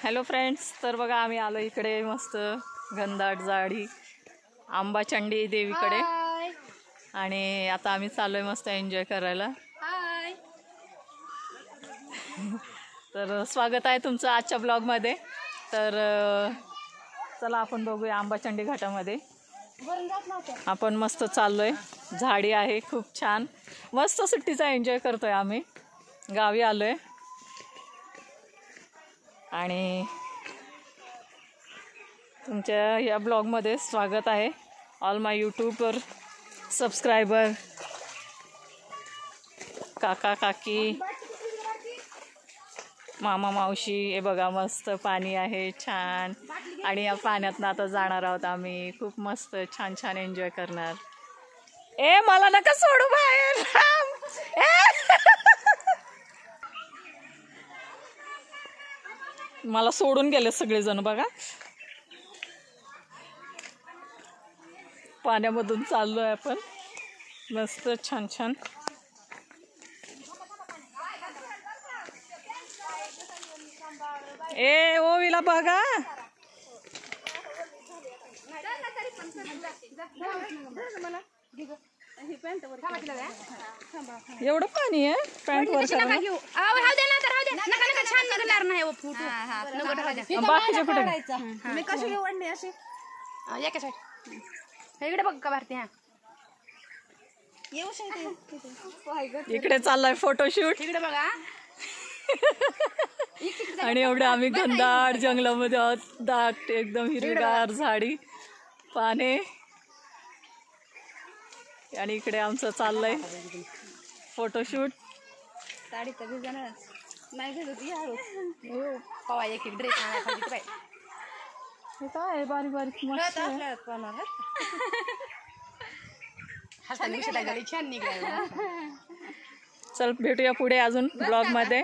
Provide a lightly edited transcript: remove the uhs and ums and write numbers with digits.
Hello friends, तर बघा आम्ही आलो इकडे मस्त घनदाट झाडी आंबाचंडी देवीकडे आणि आता आम्ही चाललोय मस्त एन्जॉय करायला. तर स्वागत आहे तुमचं आजच्या ब्लॉगमध्ये. तर चला आपण बघूया आंबाचंडी घाटामध्ये. आपण मस्त चाललोय, झाडी आहे खूप छान, मस्त सुट्टीचा एन्जॉय करतोय आम्ही. गावी आलोय आणि तुमच्या या ब्लॉगमध्ये स्वागत आहे. ऑल माय यूट्यूबर सबस्क्रायबर, काका काकी, मामा मावशी. हे बघा मस्त पाणी आहे छान आणि या पाण्यातनं आता जाणार आहोत आम्ही. खूप मस्त छान छान एन्जॉय करणार. ए मला नका सोडू बाहेर. मला सोडून गेले सगळेजण बघा. पाण्यामधून चाललोय आपण मस्त छान छान. ए ओवीला बघा, एवढं पाणी आहे पॅन्ट वर. बाकीचे कुठे इकडे बघ का भारती. इकडे चाललाय फोटोशूट. इकडे बघा. आणि एवढं आम्ही घनदाट जंगलामध्ये आहोत. दाट एकदम हिरवीगार झाडी, पाने आणि इकडे आमचं चाललंय फोटोशूट. साडी तर भिजणारच नाही भेटत हळू पवा. एक एक ड्रेस आणायचा. हे काय बारीक बारीक मस्त छान निघाला. चल भेटूया पुढे अजून ब्लॉग मध्ये.